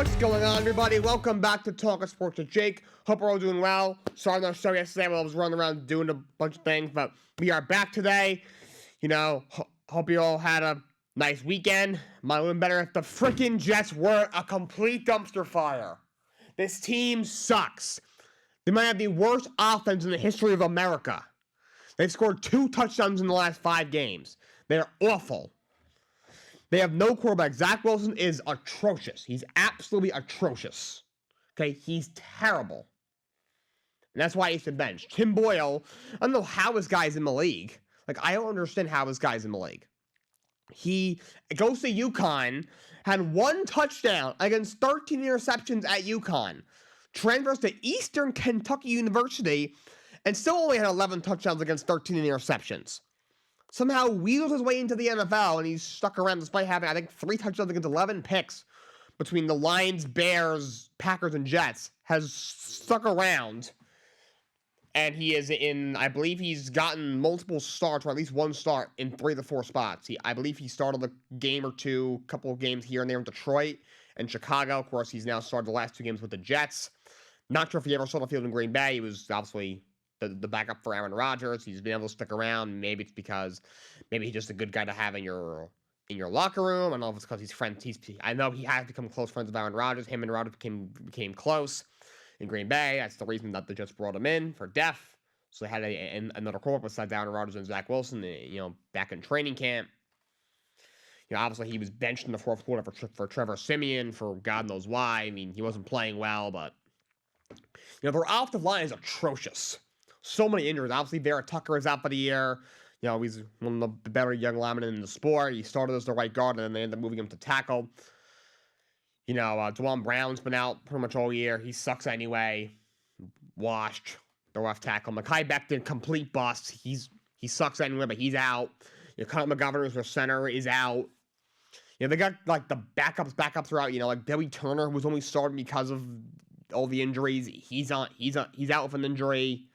What's going on, everybody? Welcome back to Talkin Sports with Jake. Hope we're all doing well. Sorry on our show yesterday while I was running around doing a bunch of things, but we are back today. Hope you all had a nice weekend. Might have been better if the freaking Jets were a complete dumpster fire. This team sucks. They might have the worst offense in the history of America. They've scored 2 touchdowns in the last 5 games. They're awful. They have no quarterback. Zach Wilson is atrocious. He's absolutely atrocious. Okay, he's terrible. And that's why he's the bench. Tim Boyle, I don't know how this guy's in the league. I don't understand how this guy's in the league. He goes to UConn, had 1 touchdown against 13 interceptions at UConn. Transfers to Eastern Kentucky University, and still only had 11 touchdowns against 13 interceptions. Somehow wheels his way into the NFL, and he's stuck around despite having, I think, 3 touchdowns against 11 picks between the Lions, Bears, Packers, and Jets. Has stuck around, and he is in, I believe he's gotten multiple starts, or at least 1 start in 3 of the 4 spots. I believe he started a game or 2, a couple of games here and there in Detroit and Chicago. Of course, he's now started the last 2 games with the Jets. Not sure if he ever saw the field in Green Bay. He was obviously the backup for Aaron Rodgers. He's been able to stick around. Maybe it's because he's just a good guy to have in your locker room. I don't know if it's because he's friends. I know he has become close friends with Aaron Rodgers. Him and Rodgers became close in Green Bay. That's the reason that they just brought him in for depth. So they had another quarterback besides Aaron Rodgers and Zach Wilson. Back in training camp. Obviously he was benched in the 4th quarter for Trevor Siemian for God knows why. I mean, he wasn't playing well, but their offensive line is atrocious. So many injuries. Obviously, Vera Tucker is out for the year. He's one of the better young linemen in the sport. He started as the right guard, and then they ended up moving him to tackle. Dwan Brown's been out pretty much all year. He sucks anyway. Washed. The left tackle. Mekhi Becton, complete bust. He sucks anyway, but he's out. Connor McGovern, who's their center, is out. They got, the backups are out. Like Billy Turner, who was only starting because of all the injuries. He's out with an injury.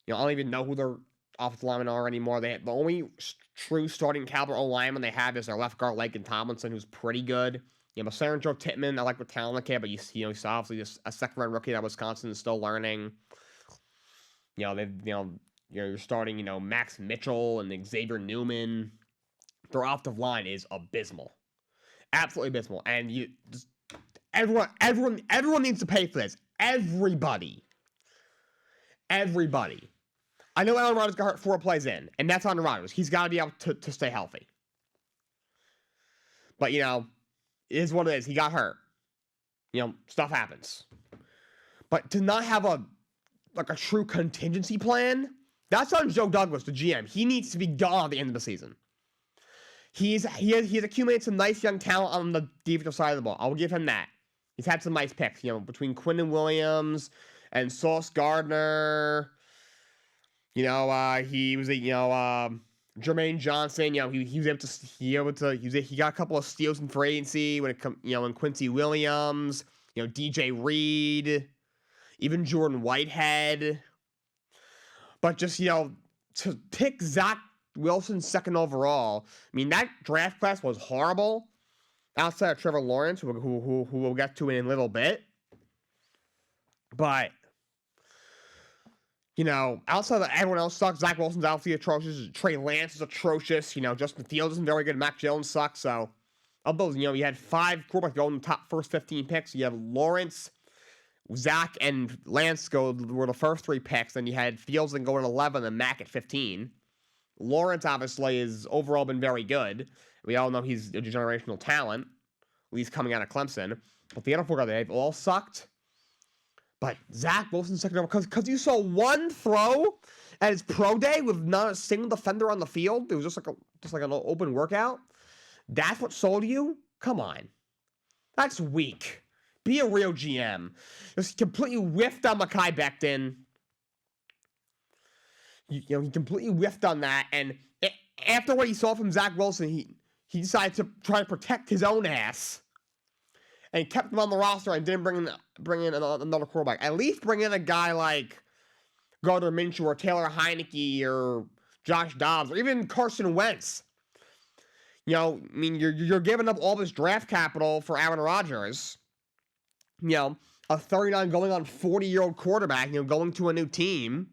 I don't even know who their offensive linemen are anymore. The only true starting caliber O-lineman they have is their left guard, Laken Tomlinson, who's pretty good. Sarah Joe Tittman, I like what talent they have, but he's obviously just a second-round rookie that Wisconsin is still learning. You're starting, Max Mitchell and Xavier Newman. Their offensive line is abysmal, absolutely abysmal, and everyone needs to pay for this. Everybody. I know Aaron Rodgers got hurt 4 plays in, and that's on Rodgers. He's got to be able to stay healthy. But, it is what it is. He got hurt. Stuff happens. But to not have a true contingency plan, that's on Joe Douglas, the GM. He needs to be gone at the end of the season. He's accumulated some nice young talent on the defensive side of the ball. I'll give him that. He's had some nice picks, between Quinnen Williams and Sauce Gardner. He was Jermaine Johnson. He got a couple of steals in free agency when it come, and Quincy Williams. DJ Reed, even Jordan Whitehead. But just to pick Zach Wilson 2nd overall. I mean, that draft class was horrible. Outside of Trevor Lawrence, who we'll get to in a little bit. But outside of everyone else sucks. Zach Wilson's obviously atrocious. Trey Lance is atrocious. Justin Fields isn't very good. Mac Jones sucks. So, of those, you had 5 quarterbacks go in the top first 15 picks. You have Lawrence, Zach, and Lance were the first 3 picks. Then you had Fields then going at 11 and Mac at 15. Lawrence, obviously, has overall been very good. We all know he's a generational talent, at least coming out of Clemson. But the other 4 guys, they've all sucked. But Zach Wilson 2nd overall, because you saw 1 throw at his pro day with not a single defender on the field. It was just like an open workout. That's what sold you? Come on. That's weak. Be a real GM. Just completely whiffed on Mekhi Becton. He completely whiffed on that. And after what he saw from Zach Wilson, he decided to try to protect his own ass. And kept him on the roster and didn't bring in another quarterback. At least bring in a guy like Gardner Minshew or Taylor Heineke or Josh Dobbs or even Carson Wentz. You know, I mean, you're giving up all this draft capital for Aaron Rodgers. You know, a 39 going on 40-year-old quarterback, you know, going to a new team.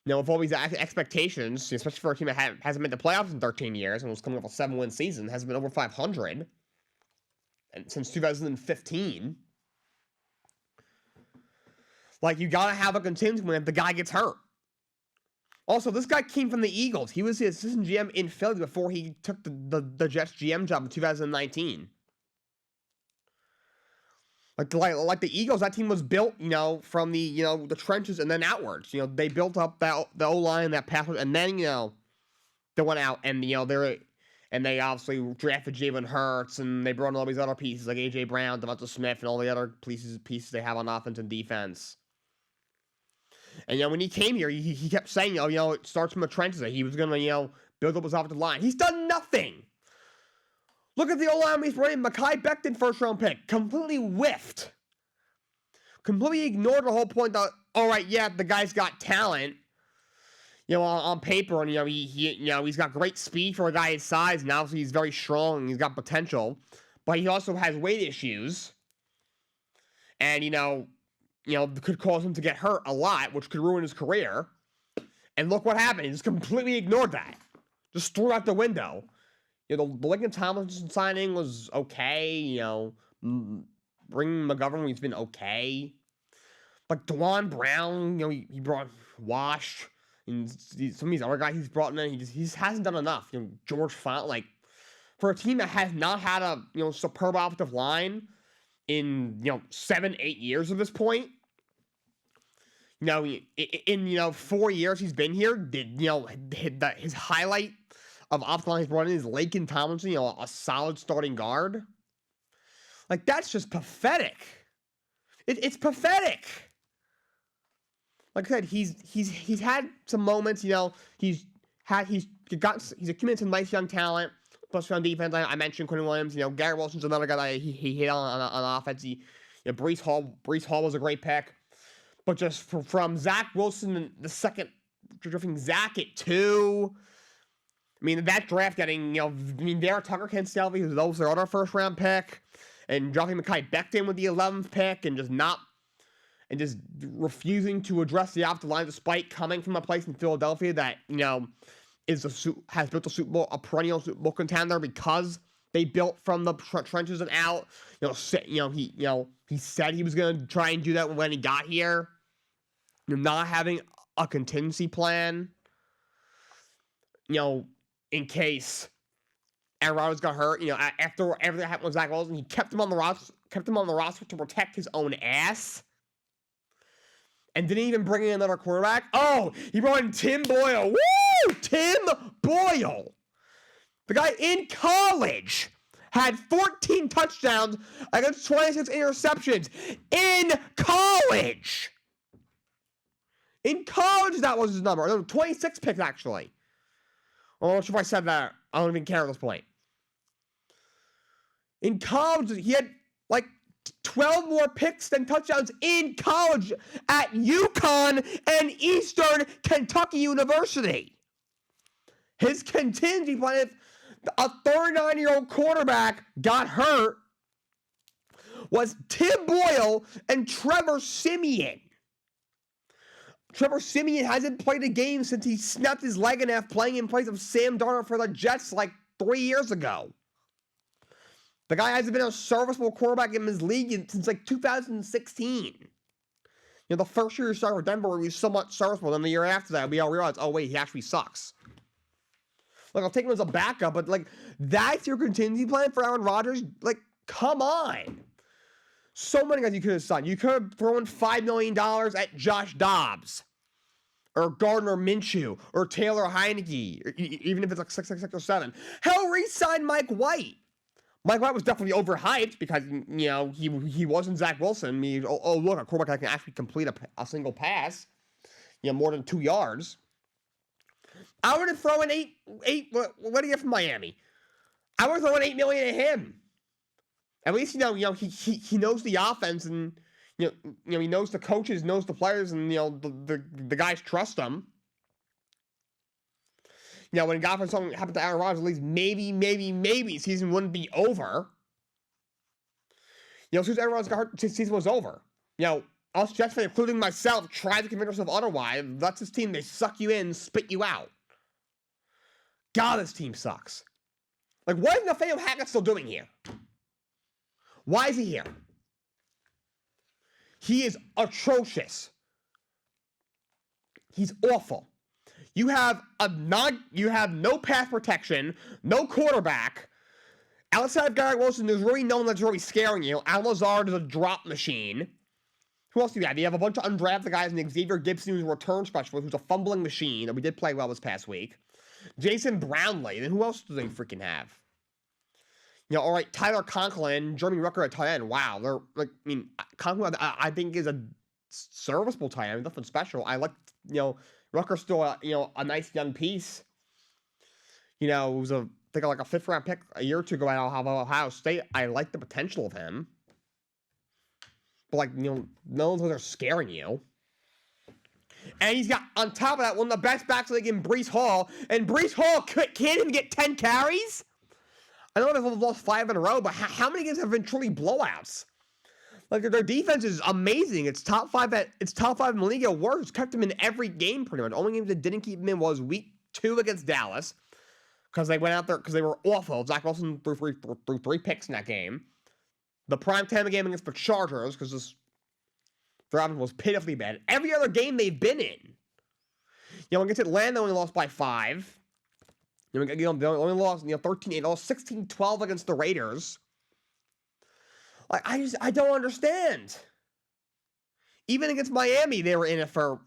You know, with all these expectations, especially for a team that hasn't made the playoffs in 13 years and was coming off a 7-win season, hasn't been over 500 and since 2015. Like, you gotta have a contingency plan if the guy gets hurt. Also, this guy came from the Eagles. He was the assistant GM in Philly before he took the Jets GM job in 2019. Like the Eagles, that team was built, you know, from the, you know, the trenches and then outwards. You know, they built up the O-line, that pass, and then, you know, they went out and, you know, they obviously drafted Jalen Hurts, and they brought in all these other pieces like A.J. Brown, Devonta Smith, and all the other pieces they have on offense and defense. And, you know, when he came here, he kept saying, you know, it starts from the trenches. That he was going to, you know, build up his offensive line. He's done nothing. Look at the O-line he's running. Mekhi Becton, first-round pick. Completely whiffed. Completely ignored the whole point that, all right, yeah, the guy's got talent, you know, on paper, and, you know, he's got great speed for a guy his size, and obviously he's very strong, and he's got potential, but he also has weight issues, and, you know, could cause him to get hurt a lot, which could ruin his career. And look what happened. He just completely ignored that. Just threw out the window. You know, the Lincoln Tomlinson signing was okay. You know, bringing McGovern, he's been okay. But DeJuan Brown, you know, he brought Wash. And some of these other guys he's brought in, he just hasn't done enough. You know, George Font, like, for a team that has not had a, you know, superb offensive line in, you know, 7-8 years at this point. You know, in, you know, 4 years he's been here, his highlight of offensive line he's brought in is Laken Tomlinson, you know, a solid starting guard. Like, that's just pathetic. It's pathetic. Like I said, he's had some moments, you know, he's accumulated some nice young talent. Plus on defense, I mentioned Quinn Williams. You know, Garrett Wilson's another guy that he hit on offense. You know, Breece Hall was a great pick. But just from Zach Wilson, the second, drafting Zach at 2. I mean, that draft getting, you know, I mean, Derek Tucker, Ken Stelvey, who's those their other first-round pick, and dropping Mekhi Becton with the 11th pick, and just refusing to address the offensive line despite coming from a place in Philadelphia that, you know, has built a perennial Super Bowl contender because they built from the trenches and out. He said he was going to try and do that when he got here. You know, not having a contingency plan, you know, in case Aaron Rodgers got hurt. You know, after everything that happened with Zach Wilson, he kept him on the roster to protect his own ass. And didn't even bring in another quarterback. Oh, he brought in Tim Boyle. Woo! Tim Boyle. The guy in college had 14 touchdowns against 26 interceptions. In college. In college, that was his number. No, 26 picks, actually. Well, I'm not sure if I said that. I don't even care at this point. In college, he had, like, 12 more picks than touchdowns in college at UConn and Eastern Kentucky University. His contingency plan, if a 39-year-old quarterback got hurt, was Tim Boyle and Trevor Siemian. Trevor Siemian hasn't played a game since he snapped his leg in half playing in place of Sam Darnold for the Jets like 3 years ago. The guy hasn't been a serviceable quarterback in his league since like 2016. You know, the first year he started with Denver, he was somewhat serviceable. Then the year after that, we all realized, oh wait, he actually sucks. Like, I'll take him as a backup, but like, that's your contingency plan for Aaron Rodgers? Like, come on. So many guys you could have signed. You could have thrown $5 million at Josh Dobbs, or Gardner Minshew, or Taylor Heineke, even if it's like 6 or 7. Hell, re-sign Mike White. Mike White was definitely overhyped because, you know, he wasn't Zach Wilson. I mean, oh look, a quarterback that can actually complete a single pass, you know, more than 2 yards. I would have thrown eight. What do you get from Miami? I would have thrown $8 million at him. At least, you know, he knows the offense, and you know he knows the coaches, knows the players, and you know the guys trust him. You know, when God forbid something happened to Aaron Rodgers, at least maybe season wouldn't be over. You know, as soon as Aaron Rodgers got hurt, season was over. You know, us Jets fans, including myself, tried to convince ourselves otherwise. That's this team. They suck you in, spit you out. God, this team sucks. Like, what is Nathaniel Hackett still doing here? Why is he here? He is atrocious. He's awful. You have no pass protection, no quarterback. Outside of Garrett Wilson, there's really no one that's really scaring you. Al Lazard is a drop machine. Who else do you have? You have a bunch of undrafted guys, and Xavier Gibson, who's a return specialist, who's a fumbling machine, and we did play well this past week. Jason Brownlee. Then who else do they freaking have? You know, all right, Tyler Conklin, Jeremy Rucker at tight end. Wow, they're like, I mean, Conklin, I think is a serviceable tight end, nothing special. I like, you know, Rucker's still a nice young piece. You know, it was I think like a 5th round pick a year or two ago at Ohio State. I like the potential of him. But, like, you know, none of those are scaring you. And he's got, on top of that, one of the best backs in the league in Breece Hall. And Breece Hall can't even get 10 carries? I know they've lost 5 in a row, but how many games have been truly blowouts? Like, their defense is amazing. It's top 5 in the league at worst. It's kept them in every game, pretty much. The only games that didn't keep them in was week 2 against Dallas. Because they went out there, because they were awful. Zach Wilson threw 3 picks in that game. The primetime game against the Chargers, because their offense was pitifully bad. Every other game they've been in. You know, against Atlanta, they only lost by 5. You know, they only lost, 13-8. They lost 16-12 against the Raiders. Like, I don't understand. Even against Miami, they were in it for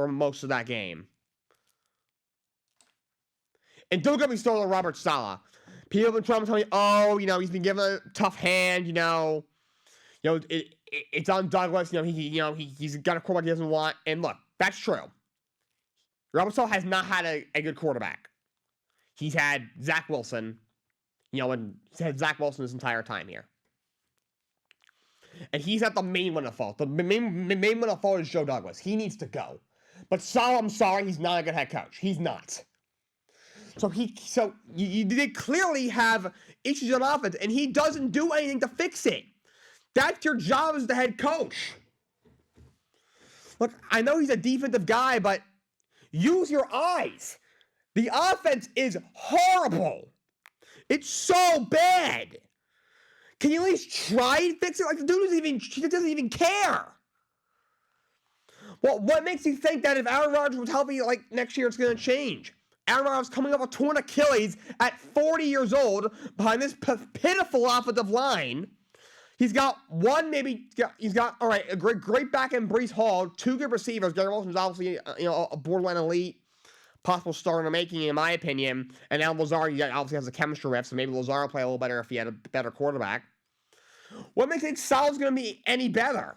most of that game. And don't get me started on Robert Saleh. People have been trying to tell me, oh, you know, he's been given a tough hand, it's on Douglas, he's got a quarterback he doesn't want. And look, that's true. Robert Saleh has not had a good quarterback. He's had Zach Wilson, and he's had Zach Wilson his entire time here. And he's not the main one at fault. The main one at fault is Joe Douglas. He needs to go. But Saleh, I'm sorry, he's not a good head coach. He's not. So you did clearly have issues on offense, and he doesn't do anything to fix it. That's your job as the head coach. Look, I know he's a defensive guy, but use your eyes. The offense is horrible. It's so bad. Can you at least try and fix it? Like, the dude doesn't even care. Well, what makes you think that if Aaron Rodgers was healthy, like, next year it's going to change? Aaron Rodgers coming up with torn Achilles at 40 years old behind this pitiful offensive line. He's got a great back end, Breece Hall, 2 good receivers. Garrett Wilson's obviously, a borderline elite, possible star in the making, in my opinion. And now Lazard obviously has a chemistry riff, so maybe Lazard will play a little better if he had a better quarterback. What makes you think Saleh's going to be any better?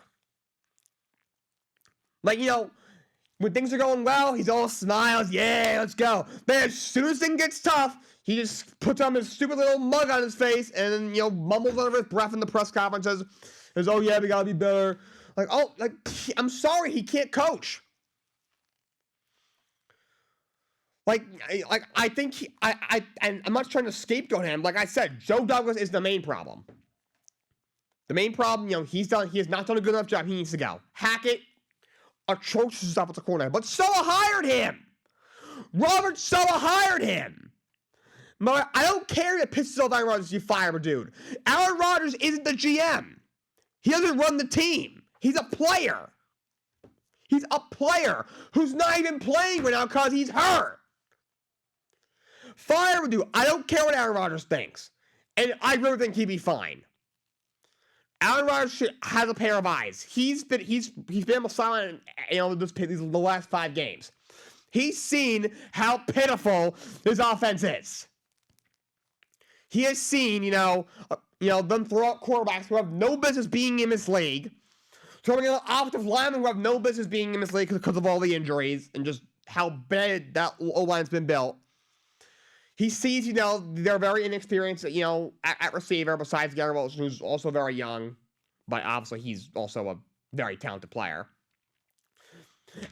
Like, when things are going well, he's all smiles. Yeah, let's go. Then as soon as things gets tough, he just puts on his stupid little mug on his face and, mumbles under his breath in the press conferences. Says, oh, yeah, we got to be better. I'm sorry, he can't coach. I think and I'm not trying to scapegoat him. Like I said, Joe Douglas is the main problem. The main problem, he has not done a good enough job. He needs to go. Hackett, atrocious stuff at the corner. But Saleh hired him. Robert Saleh hired him. But I don't care if it pisses off Aaron Rodgers, you fire a dude. Aaron Rodgers isn't the GM. He doesn't run the team. He's a player. He's a player who's not even playing right now because he's hurt. Fire a dude. I don't care what Aaron Rodgers thinks. And I really think he'd be fine. Aaron Rodgers has a pair of eyes. He's been silent, the last 5 games. He's seen how pitiful his offense is. He has seen, them throw out quarterbacks who have no business being in this league, throwing out offensive linemen who have no business being in this league because of all the injuries and just how bad that O-line's been built. He sees, they're very inexperienced, at receiver, besides Garrett Wilson, who's also very young. But obviously, he's also a very talented player.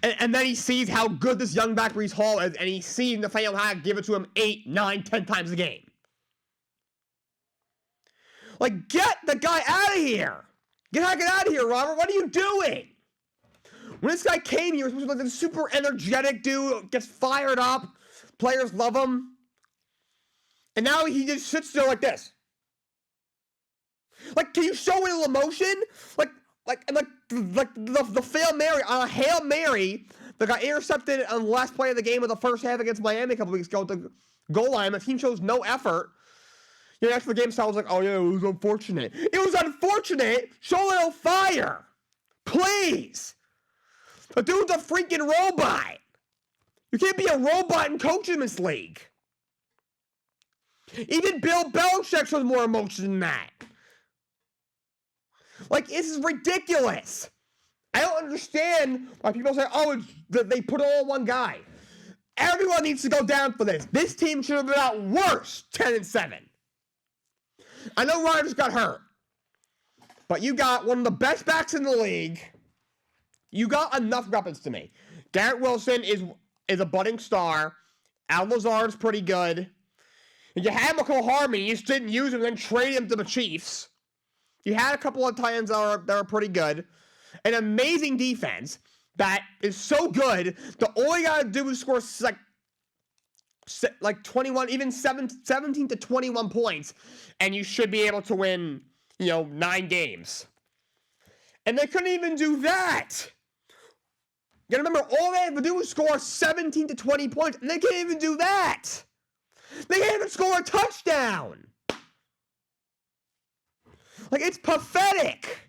And then he sees how good this young back Breece Hall is, and he sees Nathaniel Hackett give it to him 8, 9, 10 times a game. Like, get the guy out of here. Get Hackett out of here, Robert. What are you doing? When this guy came here, he was supposed to be like this super energetic dude, gets fired up, players love him. And now he just sits there like this. Like, can you show a little emotion? Like the Hail Mary, Hail Mary that got intercepted on the last play of the game of the first half against Miami a couple weeks ago at the goal line. The team shows no effort. You know, after the game style was like, oh yeah, it was unfortunate. It was unfortunate. Show a little fire. Please. The dude's a freaking robot. You can't be a robot and coach in this league. Even Bill Belichick shows more emotion than that. Like, this is ridiculous. I don't understand why people say, oh, they put it all on one guy. Everyone needs to go down for this. This team should have been out worse, 10-7. I know Rodgers got hurt, but you got one of the best backs in the league. You got enough weapons to me. Garrett Wilson is a budding star. Al Lazard's pretty good. And you had McCall Hardman, you just didn't use him, then trade him to the Chiefs. You had a couple of tight ends that were pretty good. An amazing defense that is so good, the all you gotta do is score like 21, even 17 to 21 points, and you should be able to win, 9 games. And they couldn't even do that. You gotta remember, all they had to do was score 17 to 20 points, and they can't even do that. They can't even score a touchdown. Like, it's pathetic.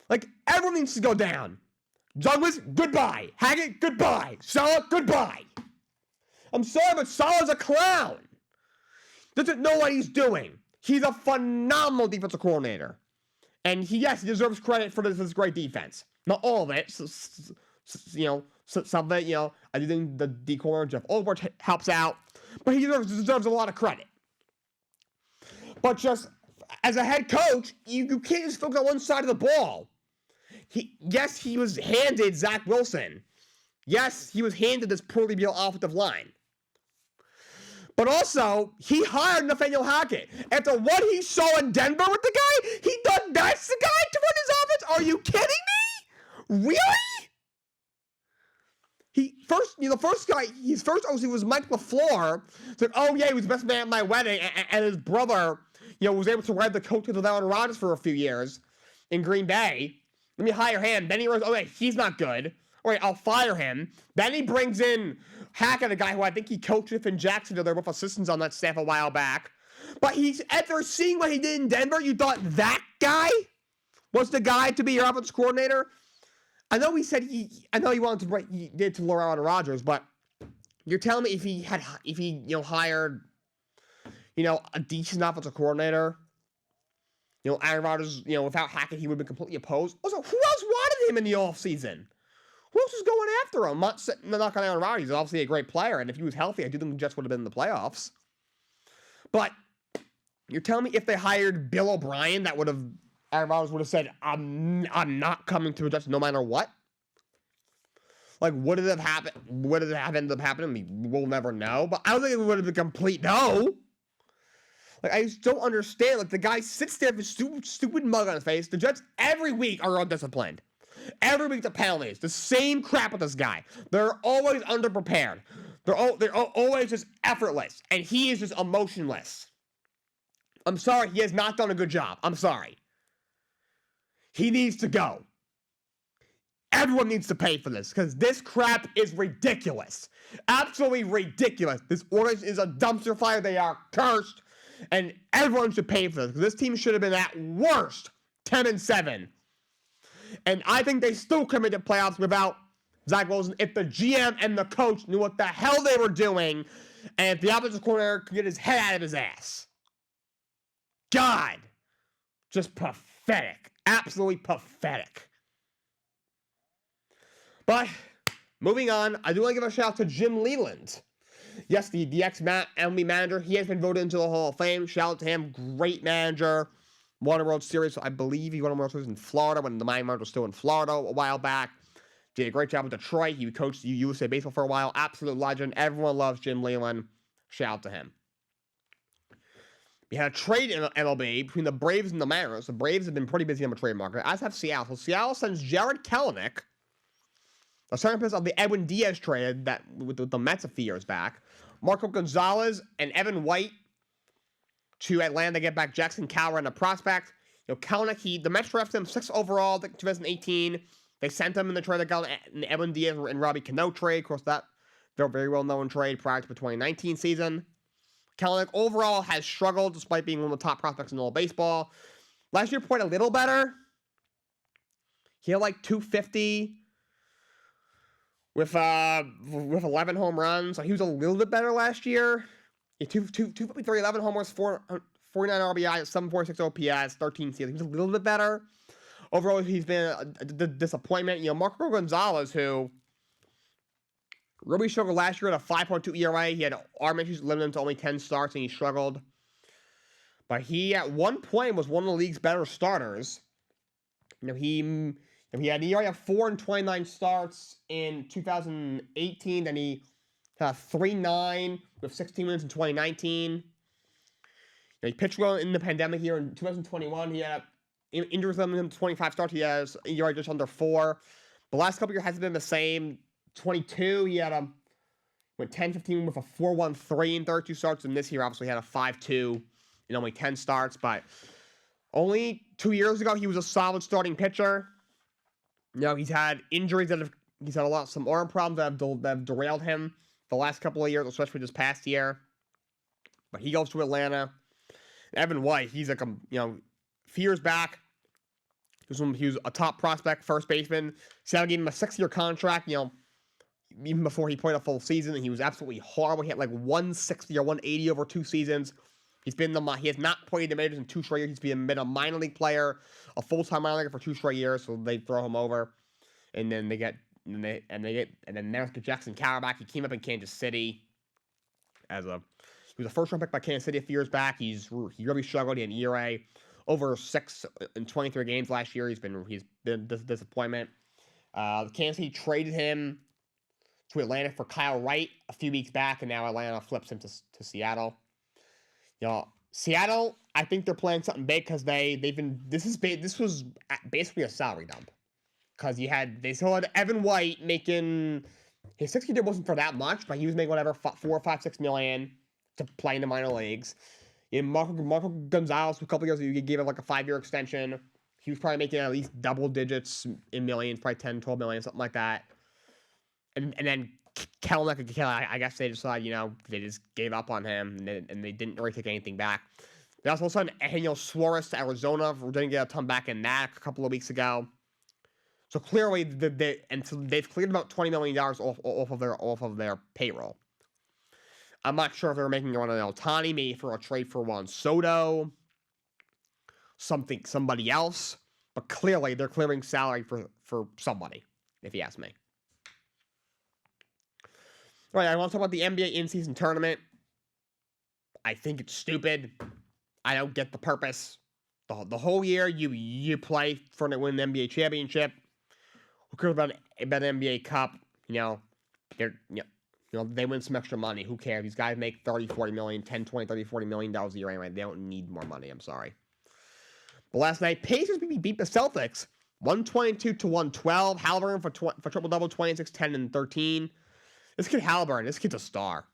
Like, everyone needs to go down. Douglas, goodbye. Hackett, goodbye. Saleh, goodbye. I'm sorry, but Saleh's a clown. Doesn't know what he's doing. He's a phenomenal defensive coordinator. And he deserves credit for this great defense. Not all of it. Some of it, I do think the D corner, Jeff Olbert, helps out. But he deserves a lot of credit. But just as a head coach, you can't just focus on one side of the ball. He was handed Zach Wilson. Yes, he was handed this poorly built offensive line. But also, he hired Nathaniel Hackett. After what he saw in Denver with the guy, he thought that's the guy to run his offense? Are you kidding me? Really? The first OC was Mike LaFleur. It's like, oh yeah, he was the best man at my wedding, and his brother, was able to ride the coattails of Aaron Rodgers for a few years in Green Bay. Let me hire him. Then he goes, oh wait, he's not good. All right, I'll fire him. Then he brings in Hackett, a guy who I think he coached with in Jacksonville. They were both assistants on that staff a while back. But after seeing what he did in Denver, you thought that guy was the guy to be your offensive coordinator? I know he wanted to break, he did to Aaron Rodgers, but you're telling me if he hired, a decent offensive coordinator, Aaron Rodgers, without Hackett, he would have been completely opposed. Also, who else wanted him in the offseason? Who else was going after him? Not on Aaron Rodgers. He's obviously a great player, and if he was healthy, I do think the Jets would have been in the playoffs. But you're telling me if they hired Bill O'Brien, Aaron Rodgers would have said, I'm not coming to the Jets no matter what? Like, would it have happened? Would it have ended up happening? We'll never know. But I don't think it would have been complete no. Like, I just don't understand. Like, the guy sits there with stupid mug on his face. The Jets every week are undisciplined. Every week the penalties. The same crap with this guy. They're always underprepared. They're always just effortless. And he is just emotionless. I'm sorry. He has not done a good job. I'm sorry. He needs to go. Everyone needs to pay for this because this crap is ridiculous. Absolutely ridiculous. This organization is a dumpster fire. They are cursed. And everyone should pay for this because this team should have been at worst 10-7. And I think they still come into playoffs without Zach Wilson if the GM and the coach knew what the hell they were doing and if the offensive coordinator could get his head out of his ass. God. Just pathetic. Absolutely pathetic. But, moving on, I do want to give a shout out to Jim Leland. Yes, the ex-MLB manager. He has been voted into the Hall of Fame. Shout out to him. Great manager. Won a World Series. I believe he won a World Series in Florida when the Miami Marlins were still in Florida a while back. Did a great job with Detroit. He coached USA Baseball for a while. Absolute legend. Everyone loves Jim Leyland. Shout out to him. We had a trade in MLB between the Braves and the Mariners. The Braves have been pretty busy on the trade market, as have Seattle. So Seattle sends Jared Kelenic, a second piece of the Edwin Diaz trade that with the Mets a few years back, Marco Gonzalez and Evan White to Atlanta to get back Jackson Cowher and a prospect. Kelenic, the Mets drafted him 6th overall in 2018. They sent him in the trade that got an Edwin Diaz and Robbie Cano trade. Of course, that very, very well-known trade prior to the 2019 season. Kelenic overall has struggled despite being one of the top prospects in all baseball. Last year played a little better. He had like 250 with 11 home runs. So he was a little bit better last year. He had 253, 11 homers, 49 RBI, 746 OPS, 13 steals. He was a little bit better. Overall, he's been a disappointment. Marco Gonzalez, who really struggled last year at a 5.2 ERA. He had arm issues, limited to only 10 starts, and he struggled. But he, at one point, was one of the league's better starters. He had an ERA of 4 and 29 starts in 2018. Then he had 3.9 with 16 wins in 2019. He pitched well in the pandemic year in 2021. He had injuries limited him to 25 starts. He has an ERA just under 4. The last couple of years hasn't been the same. 22, he had went 10-15 with a 4.13 in 32 starts, and this year obviously had a 5.2 in only 10 starts. But only 2 years ago, he was a solid starting pitcher. He's had injuries he's had some arm problems that have derailed him the last couple of years, especially this past year. But he goes to Atlanta. Evan White, he's like few years back, he was a top prospect, first baseman. Seattle gave him a 6-year contract, even before he played a full season, and he was absolutely horrible. He had like 160 or 180 over 2 seasons. He has not played the majors in 2 straight years. He's been a minor league player, a full-time minor leaguer for 2 straight years, so they throw him over. And then then there's Jackson Cowher back. He came up in Kansas City he was a first-round pick by Kansas City a few years back. He really struggled. He had an ERA over 6 in 23 games last year. He's been a disappointment. Kansas City traded him to Atlanta for Kyle Wright a few weeks back, and now Atlanta flips him to Seattle. Seattle, I think they're playing something big because this was basically a salary dump. Because they still had Evan White making, his 6 year wasn't for that much, but he was making whatever, 4, 5, 6 million to play in the minor leagues. Marco Gonzalez, a couple years ago, he gave him like a 5-year extension. He was probably making at least double digits in millions, probably 10, 12 million, something like that. And then Kelenic, I guess they decided, they just gave up on him, and they didn't really take anything back. They also signed Eugenio Suarez to Arizona. We didn't get a ton back in that a couple of weeks ago. So clearly, they've cleared about $20 million off of their payroll. I'm not sure if they're making a run on Ohtani, maybe for a trade for Juan Soto, somebody else. But clearly, they're clearing salary for somebody, if you ask me. All right, I want to talk about the NBA in-season tournament. I think it's stupid. I don't get the purpose. The whole year, you play for to win the NBA championship. Who cares about an NBA Cup? They win some extra money. Who cares? These guys make 30, 40 million, 10, 20, 30, 40 million dollars a year anyway. They don't need more money. I'm sorry. But last night, Pacers beat the Celtics 122-112. Halliburton for triple-double, 26, 10, and 13. This kid Halliburton, this kid's a star.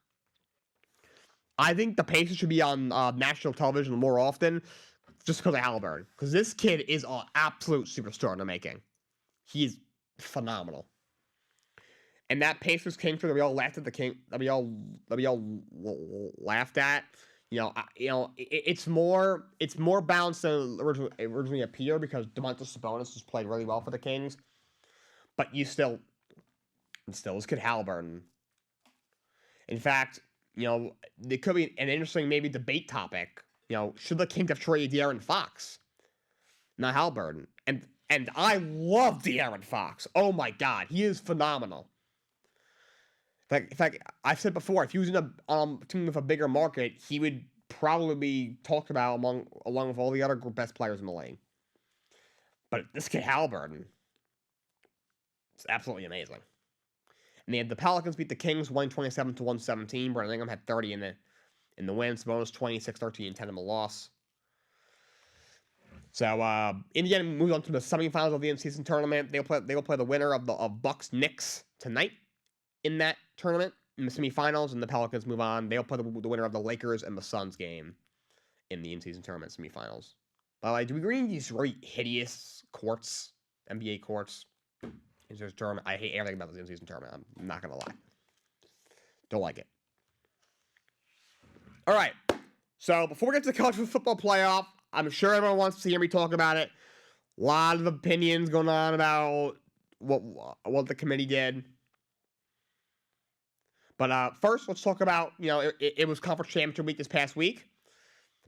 I think the Pacers should be on national television more often just because of Halliburton. Because this kid is an absolute superstar in the making. He's phenomenal. And that Pacers King that we all laughed at that we all laughed at. It's more balanced than originally appeared because Domantas Sabonis has played really well for the Kings. But this kid Halliburton. In fact, there could be an interesting maybe debate topic. Should the Kings have traded De'Aaron Fox? Not Halliburton. And I love De'Aaron Fox. Oh my God, he is phenomenal. In fact, I've said before, if he was in a team with a bigger market, he would probably be talked about along with all the other best players in the league. But this kid Halliburton, It's absolutely amazing. And they had the Pelicans beat the Kings 127-117. Brandon Ingram had 30 in the win. Sabonis 26, 13, and 10 in the loss. So Indiana moves on to the semifinals of the in-season tournament. They will play the winner of Bucks Knicks tonight in that tournament in the semifinals, and the Pelicans move on. They'll play the winner of the Lakers and the Suns game in the in-season tournament semifinals. By the way, do we agree these really hideous courts, NBA courts? In-season tournament. I hate everything about this in-season tournament. I'm not gonna lie. Don't like it. All right. So before we get to the college football playoff, I'm sure everyone wants to hear me talk about it. A lot of opinions going on about what the committee did. But first, let's talk about, it was conference championship week this past week.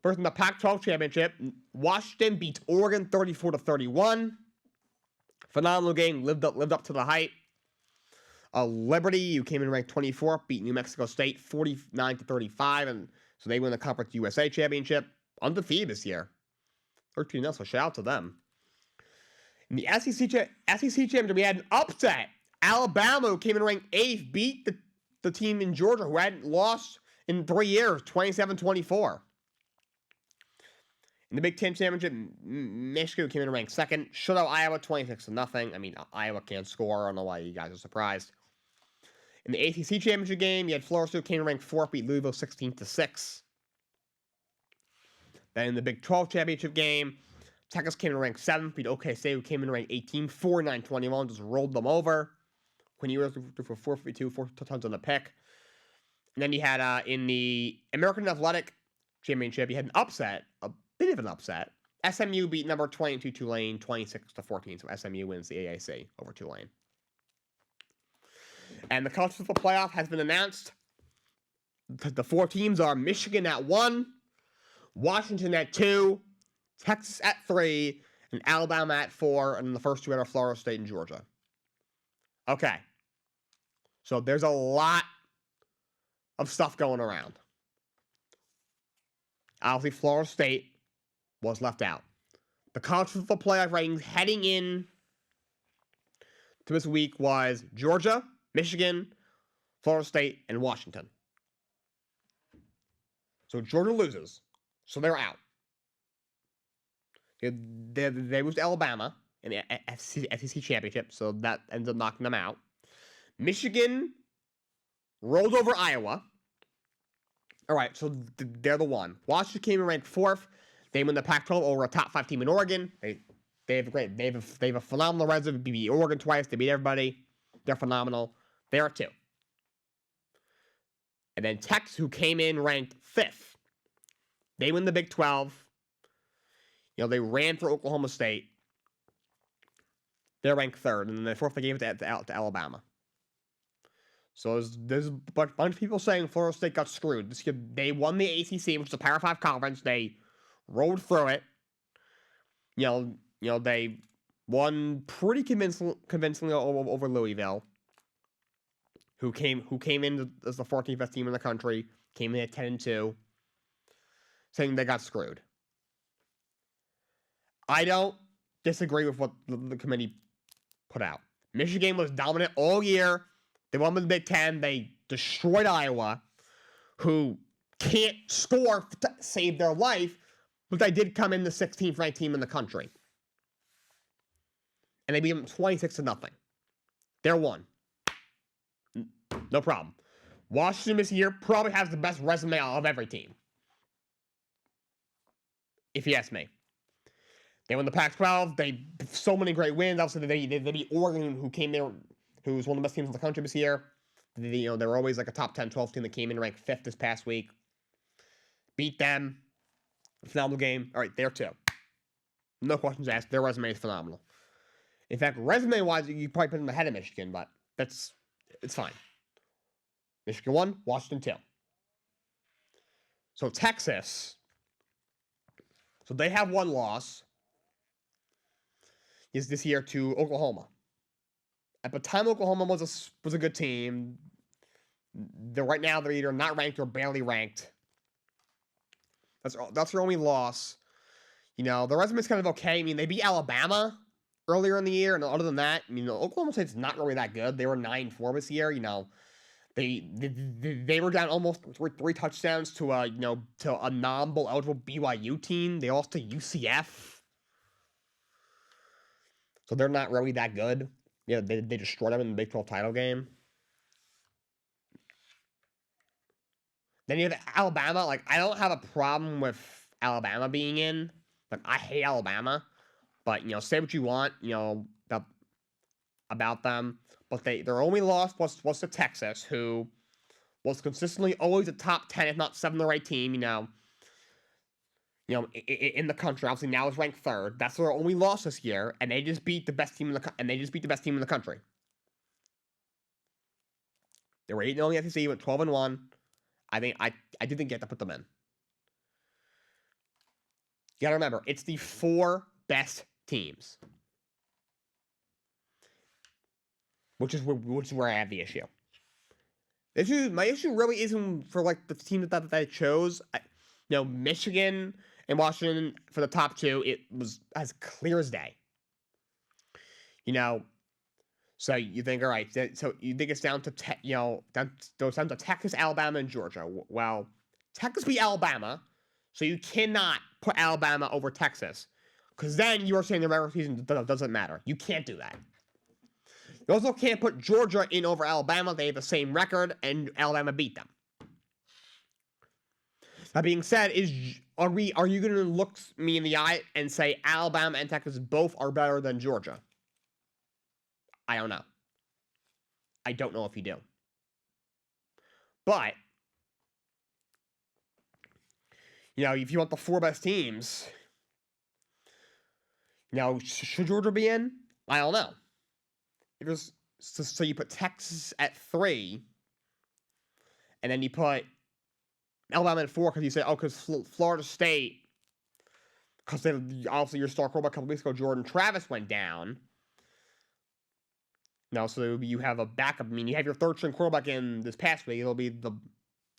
First in the Pac-12 championship, Washington beats Oregon 34-31. Phenomenal game, lived up to the hype. Liberty, who came in ranked 24th, beat New Mexico State 49-35, and so they win the Conference USA championship. Undefeated this year. 13-0, so shout out to them. In the SEC championship, we had an upset. Alabama, who came in ranked 8th, beat the team in Georgia, who hadn't lost in 3 years, 27-24. In the Big Ten championship, Michigan came in ranked 2nd. Shut out Iowa 26-0. I mean, Iowa can't score. I don't know why you guys are surprised. In the ACC championship game, you had Florida State came in ranked 4th, beat Louisville 16-6. Then in the Big 12 championship game, Texas came in ranked 7th, beat OK State, who came in ranked 18, 49-21, just rolled them over. Quinn Ewers threw for 452, 4 touchdowns on the pick. And then you had in the American Athletic Championship, you had an upset, a bit of an upset. SMU beat number 22 Tulane 26-14, so SMU wins the AAC over Tulane. And the college football playoff has been announced. The 4 teams are Michigan at 1, Washington at 2, Texas at 3, and Alabama at 4, and the first 2 are Florida State and Georgia. Okay. So there's a lot of stuff going around. Obviously, Florida State was left out. The college football playoff rankings heading in to this week was Georgia, Michigan, Florida State, and Washington. So Georgia loses. So they're out. They lose to Alabama in the SEC championship, so that ends up knocking them out. Michigan rolled over Iowa. All right, so they're the one. Washington came in ranked 4th. They win the Pac-12 over a top 5 team in Oregon. They have a phenomenal resume. They beat Oregon twice. They beat everybody. They're phenomenal. They are 2. And then Texas, who came in ranked 5th. They win the Big 12. They ran through Oklahoma State. They're ranked 3rd, and then the 4th they gave it to Alabama. So there's a bunch of people saying Florida State got screwed. They won the ACC, which is a Power 5 conference. They rolled through it. They won pretty convincingly over Louisville, who came in as the 14th best team in the country, came in at 10-2, saying they got screwed. I don't disagree with what the committee put out. Michigan was dominant all year. They won with the Big Ten. They destroyed Iowa, who can't score to save their life, but they did come in the 16th ranked team in the country. And they beat them 26-0. They're 1. No problem. Washington this year probably has the best resume of every team, if you ask me. They won the Pac-12. They so many great wins. Obviously, they beat Oregon, who came there, who was one of the best teams in the country this year. They were always like a top 10, 12 team that came in ranked 5th this past week. Beat them. Phenomenal game. All right, they're 2. No questions asked. Their resume is phenomenal. In fact, resume-wise, you probably put them ahead of Michigan, but it's fine. Michigan 1, Washington 2. So Texas, so they have 1 loss. Is this year to Oklahoma. At the time, Oklahoma was a good team. Right now, they're either not ranked or barely ranked. That's their only loss. The resume is kind of okay. I mean, they beat Alabama, earlier in the year, and other than that, Oklahoma State's not really that good. They were 9-4 this year. They were down almost three touchdowns to to a non-bowl eligible BYU team. They lost to UCF, so they're not really that good. Yeah, they destroyed them in the Big 12 title game. Then you have Alabama. Like, I don't have a problem with Alabama being in. Like, I hate Alabama, but say what you want, about them. But their only loss was to Texas, who was consistently always a top 10, if not 7 or 8 team. In the country. Obviously, now it's ranked 3rd. That's their only loss this year, and they just beat the best team in the country. They were 8-0 in the SEC, went 12-1. I do think you have to put them in. You gotta remember, it's the 4 best teams, which is where I have the issue. My issue really isn't for like the team that I chose. Michigan and Washington for the top 2. It was as clear as day. So you think, all right, so you think it's down to down to Texas, Alabama, and Georgia. Well, Texas beat Alabama, so you cannot put Alabama over Texas, because then you are saying the regular season doesn't matter. You can't do that. You also can't put Georgia in over Alabama. They have the same record, and Alabama beat them. That being said, are you going to look me in the eye and say Alabama and Texas both are better than Georgia? I don't know. I don't know if you do. But, if you want the 4 best teams, should Georgia be in? I don't know. So you put Texas at 3, and then you put Alabama at 4 because you say, because Florida State, because obviously your star quarterback a couple weeks ago, Jordan Travis, went down. So you have a backup. You have your 3rd-string quarterback in this past week. It'll be the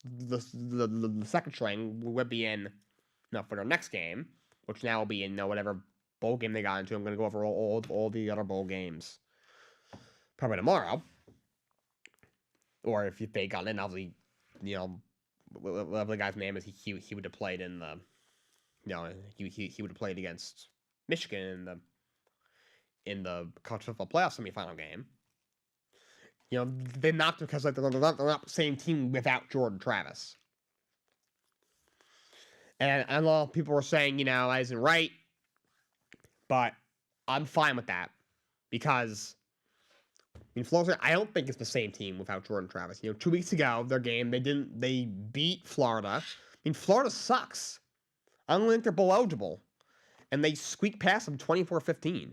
2nd string will be in for their next game, which now will be in whatever bowl game they got into. I'm going to go over all the other bowl games probably tomorrow, or if they got in, obviously, whatever the guy's name is, he would have played in the, he would have played against Michigan in the college football playoff semifinal game. They knocked him because they're not the same team without Jordan Travis. And a lot of people were saying, that isn't right. But I'm fine with that. Because, Florida, I don't think it's the same team without Jordan Travis. 2 weeks ago, their game, they beat Florida. Florida sucks. I don't think they're bowl eligible. And they squeaked past them 24-15.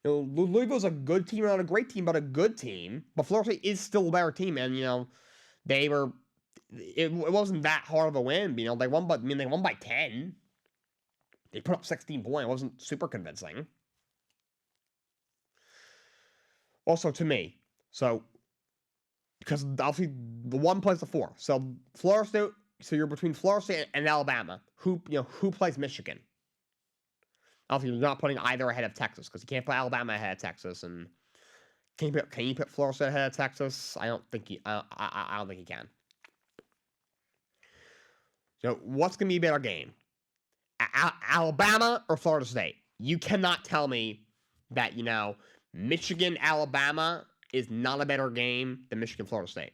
Louisville's a good team, not a great team, but a good team. But Florida State is still a better team, and it wasn't that hard of a win. They won by 10. They put up 16 points. It wasn't super convincing. Also, to me, because obviously the 1 plays the 4. So Florida State. So you're between Florida State and Alabama. Who plays Michigan? Obviously, you're not putting either ahead of Texas, because you can't put Alabama ahead of Texas. And can you put Florida State ahead of Texas? I don't think you can. So what's going to be a better game? Alabama or Florida State? You cannot tell me that, Michigan, Alabama is not a better game than Michigan, Florida State.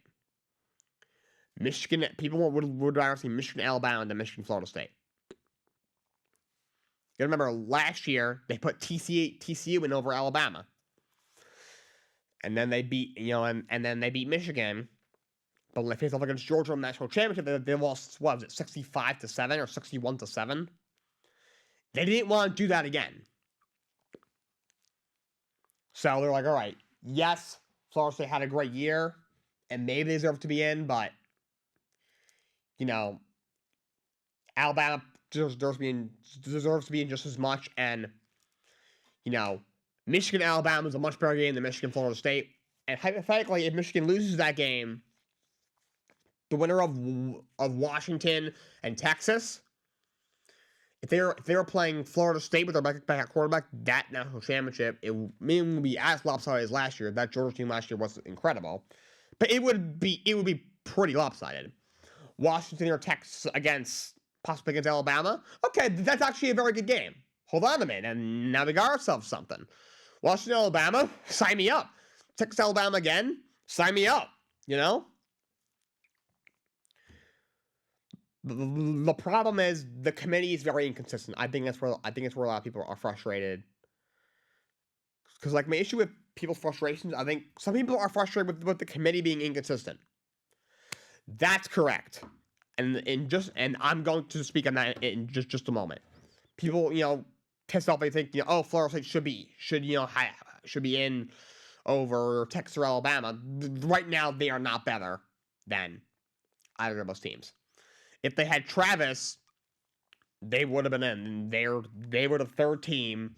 People would rather see Michigan, Alabama than Michigan, Florida State. You remember last year they put TCU in over Alabama, and then they beat and then they beat Michigan, but when they faced off against Georgia in the national championship, they lost 65-7 or 61-7. They didn't want to do that again, so they're like, all right, yes, Florida State had a great year, and maybe they deserve to be in, but Alabama deserves to be in just as much, and Michigan Alabama is a much better game than Michigan Florida State. And hypothetically, if Michigan loses that game, the winner of Washington and Texas if they were playing Florida State with their backup quarterback, that national championship, it would be as lopsided as last year. That Georgia team last year was incredible, but it would be pretty lopsided. Washington or Texas possibly against Alabama. Okay, that's actually a very good game. Hold on a minute, and now we got ourselves something. Washington, Alabama, sign me up. Texas, Alabama again, sign me up. You know. The problem is the committee is very inconsistent. I think it's where a lot of people are frustrated. Because like my issue with people's frustrations, I think some people are frustrated with the committee being inconsistent. That's correct. And I'm going to speak on that in just a moment. People, pissed off. They think, oh, Florida State should be in over Texas or Alabama. Right now, they are not better than either of those teams. If they had Travis, they would have been in. They were the third team.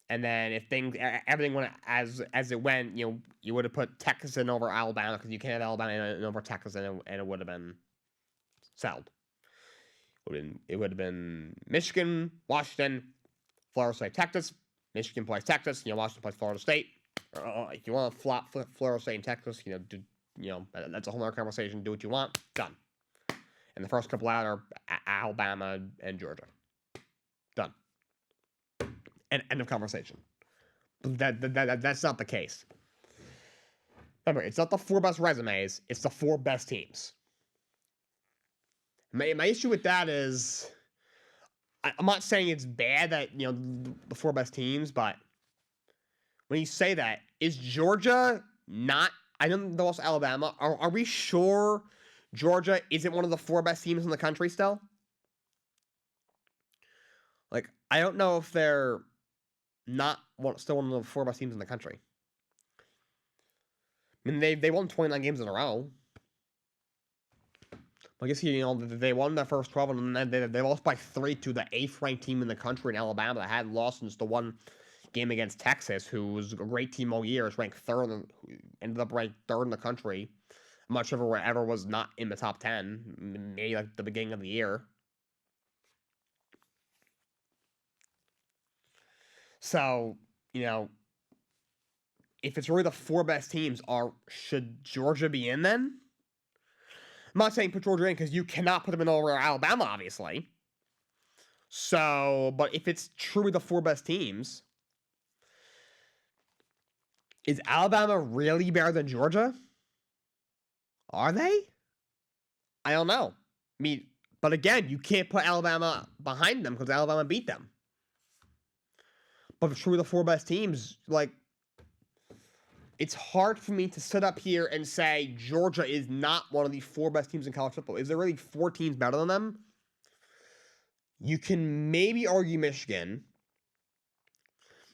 And then if everything went as it went, you would have put Texas in over Alabama because you can't have Alabama in over Texas, and it would have been settled. It would have been Michigan, Washington, Florida State, Texas. Michigan plays Texas. Washington plays Florida State. If you want to flop Florida State and Texas, that's a whole other conversation. Do what you want. Done. And the first couple out are Alabama and Georgia. Done. And end of conversation. That's not the case. Remember, it's not the 4 best resumes, it's the 4 best teams. My issue with that is, I'm not saying it's bad that, the 4 best teams, but when you say that, is Georgia not, I know they lost Alabama, are we sure Georgia isn't one of the 4 best teams in the country still? Like, I don't know if they're not still one of the 4 best teams in the country. I mean, they won 29 games in a row. I guess, they won their first 12, and then they lost by 3 to the 8th ranked team in the country in Alabama that hadn't lost since the one game against Texas, who was a great team all year, is ranked 3rd, ended up ranked 3rd in the country. I'm not sure if ever was not in the top 10, maybe like the beginning of the year. So, if it's really the 4 best teams, should Georgia be in then? I'm not saying put Georgia in because you cannot put them in over Alabama, obviously. So, but if it's truly the 4 best teams, is Alabama really better than Georgia? Are they? I don't know. I mean, but again, you can't put Alabama behind them because Alabama beat them. But if it's truly the 4 best teams, like, it's hard for me to sit up here and say Georgia is not one of the 4 best teams in college football. Is there really 4 teams better than them? You can maybe argue Michigan.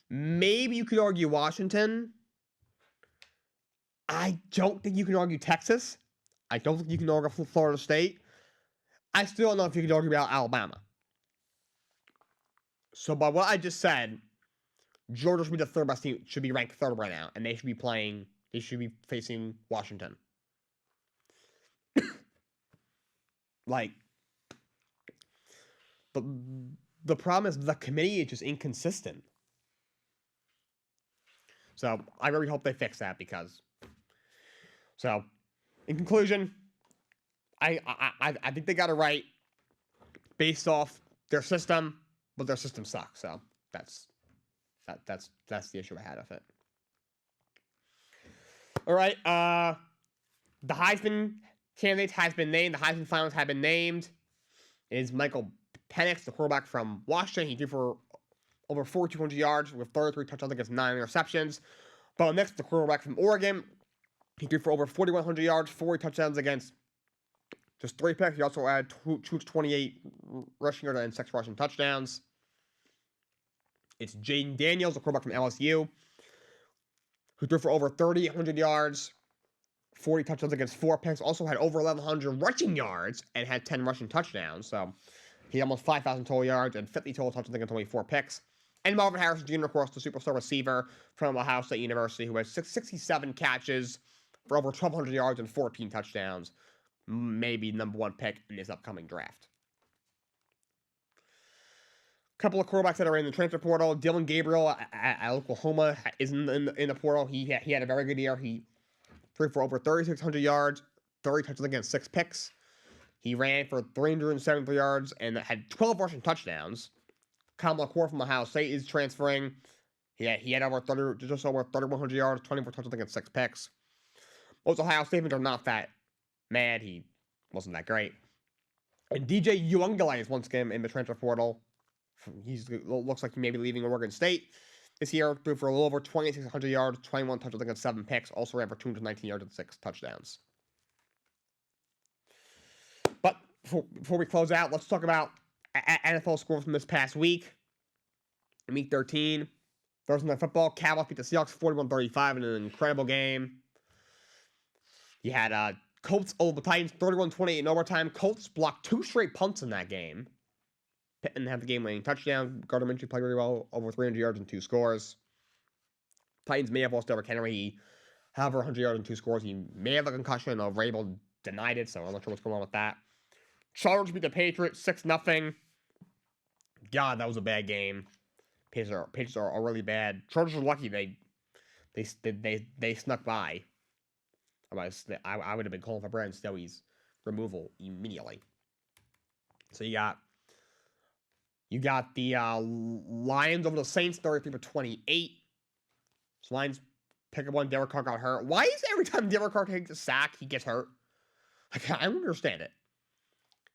Maybe you could argue Washington. I don't think you can argue Texas. I don't think you can argue Florida State. I still don't know if you can argue about Alabama. So by what I just said, Georgia should be the 3rd best team, should be ranked 3rd right now, and they should be facing Washington. Like, but the problem is the committee is just inconsistent. So I really hope they fix that so in conclusion, I think they got it right based off their system, but their system sucks. So that's the issue I had with it. All right, the Heisman candidates has been named. The Heisman finalists have been named. It is Michael Penix, the quarterback from Washington. He threw for over 4,200 yards with 33 touchdowns against 9 interceptions. Bo Nix, the quarterback from Oregon. He threw for over 4,100 yards, 40 touchdowns against just 3 picks. He also had 28 rushing yards and 6 rushing touchdowns. It's Jaden Daniels, the quarterback from LSU, who threw for over 3,800 yards, 40 touchdowns against 4 picks. Also had over 1,100 rushing yards and had 10 rushing touchdowns. So he had almost 5,000 total yards and 50 total touchdowns against only 4 picks. And Marvin Harrison Jr., of course, the superstar receiver from Ohio State University, who has 67 catches for over 1,200 yards and 14 touchdowns. Maybe number 1 pick in this upcoming draft. Couple of quarterbacks that are in the transfer portal. Dylan Gabriel at Oklahoma is in the portal. He had a very good year. He threw for over 3,600 yards, 30 touchdowns against 6 picks. He ran for 373 yards and had 12 rushing touchdowns. Kyle McCord from Ohio State is transferring. He had just over 3,100 yards, 24 touchdowns against 6 picks. Most Ohio State fans are not that mad. He wasn't that great. And DJ Uiagalelei is once again in the transfer portal. Looks like he may be leaving Oregon State this year. Threw for a little over 2,600 yards, 21 touchdowns against 7 picks. Also ran for 219 yards and 6 touchdowns. But before we close out, let's talk about NFL scores from this past week. In Week 13, Thursday Night Football, Cowboys beat the Seahawks 41-35 in an incredible game. You had Colts over the Titans 31-28 in overtime. Colts blocked 2 straight punts in that game. Pittman had the game-winning touchdown. Gardner Minshew played really well, over 300 yards and 2 scores. Titans may have lost Derrick Henry. He had over 100 yards and 2 scores. He may have a concussion. Vrabel denied it, so I'm not sure what's going on with that. Chargers beat the Patriots 6-0. God, that was a bad game. Patriots are really bad. Chargers are lucky they snuck by. I would have been calling for Brandon Staley's removal immediately. So you got the Lions over the Saints 33-28. So Lions pick up one. Derek Carr got hurt. Why is every time Derek Carr takes a sack, he gets hurt? I don't understand it.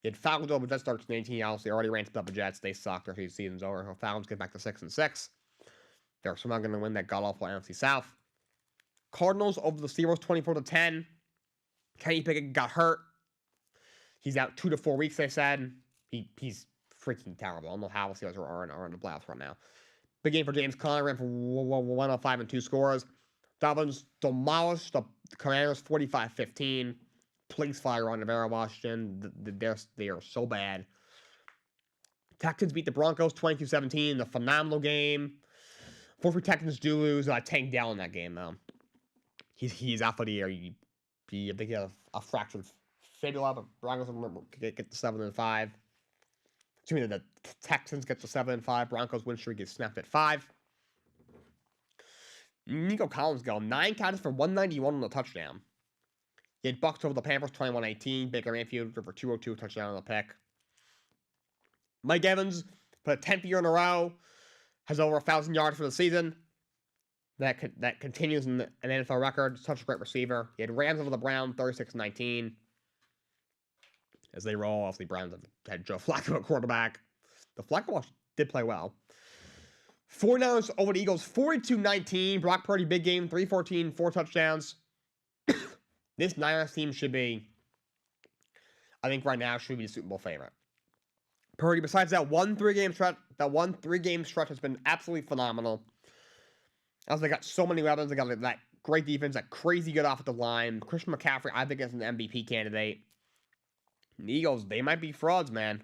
It Falcons over Jets 13-18. Obviously, already ranked up the Jets. They suck. Their season's over. So Falcons get back to 6-6. They're somehow going to win that god-awful NFC South. Cardinals over the Steelers 24-10. Kenny Pickett got hurt. He's out 2 to 4 weeks, they said. He's freaking terrible. I don't know how the Steelers are in the playoffs right now. Big game for James Conner. Ran for 105 and 2 scores. Dolphins demolished the Commanders 45-15. Place fire on Navarro, Washington. They are so bad. Texans beat the Broncos 22-17. A phenomenal game. Fortunately, Texans do lose. Tank Dell in that game, though. He's out for the year. I think he has a fractured fibula, but Broncos get the 7-5. Excuse me, the Texans get the 7-5. Broncos win streak gets snapped at 5. Nico Collins go 9 catches for 191 on the touchdown. He had Bucks over the Panthers 21-18. Baker Mayfield for 202 touchdown on the pick. Mike Evans, for the 10th year in a row, has over 1,000 yards for the season. That continues in an NFL record. Such a great receiver. He had Rams over the Browns 36-19. As they roll, obviously Browns had Joe Flacco at quarterback. The Flacco did play well. 49ers over the Eagles 42-19. Brock Purdy, big game, 314, 4 touchdowns. This Niners team should be, I think right now, should be the Super Bowl favorite. Purdy, besides that one 3-game stretch has been absolutely phenomenal. As they got so many weapons, they got that great defense, that crazy good offensive line. Christian McCaffrey, I think, is an MVP candidate. The Eagles, they might be frauds, man.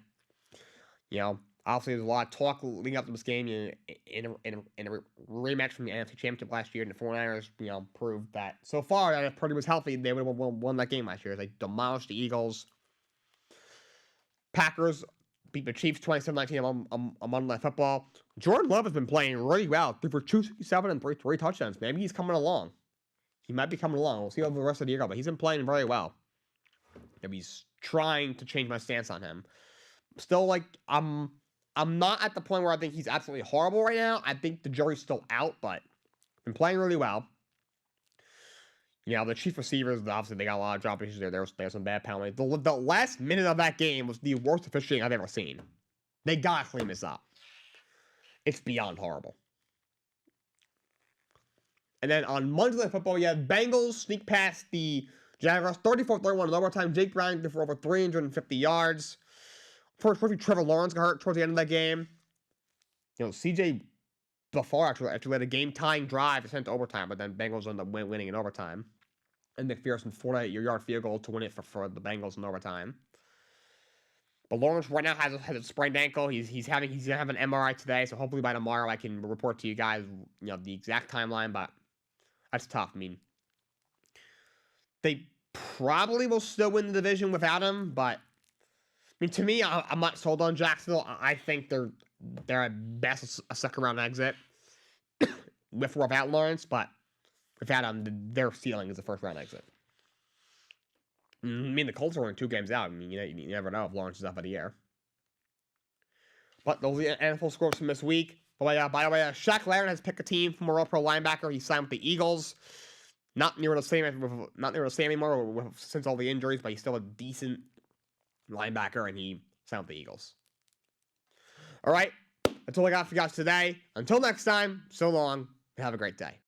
Obviously, there's a lot of talk leading up to this game in a rematch from the NFC Championship last year, and the 49ers, proved that so far that if Purdy was healthy, they would have won that game last year. They demolished the Eagles. Packers beat the Chiefs 27-19 on Monday Night Football. Jordan Love has been playing really well. 3 for 267 and 3 touchdowns. Maybe he's coming along. He might be coming along. We'll see over the rest of the year, but he's been playing very well. He's trying to change my stance on him. Still, I'm not at the point where I think he's absolutely horrible right now. I think the jury's still out, but been playing really well. The Chief receivers, obviously, they got a lot of drop issues there. There's some bad penalties. The last minute of that game was the worst officiating I've ever seen. They gotta clean this up. It's beyond horrible. And then on Monday Night Football, you have Bengals sneak past the Jaguars 34-31 in overtime. Jake Brown threw for over 350 yards. Unfortunately, Trevor Lawrence got hurt towards the end of that game. CJ Beathard actually had a game-tying drive to send to overtime, but then Bengals ended up winning in overtime. And McPherson 48-yard field goal to win it for the Bengals in overtime. But Lawrence right now has a sprained ankle. He's gonna have an MRI today, so hopefully by tomorrow I can report to you guys the exact timeline. But that's tough. They probably will still win the division without him, but to me, I'm not sold on Jacksonville. I think they're at best a second round exit with or without Lawrence, but without him, their ceiling is a first round exit. I mean, the Colts are only 2 games out. I mean, you never know if Lawrence is up for the year. But those are the NFL scores from this week. By the way, Shaq Laren has picked a team from a All-Pro linebacker. He signed with the Eagles. Not near the same anymore since all the injuries, but he's still a decent linebacker, and he signed with the Eagles. All right, that's all I got for you guys today. Until next time, so long, and have a great day.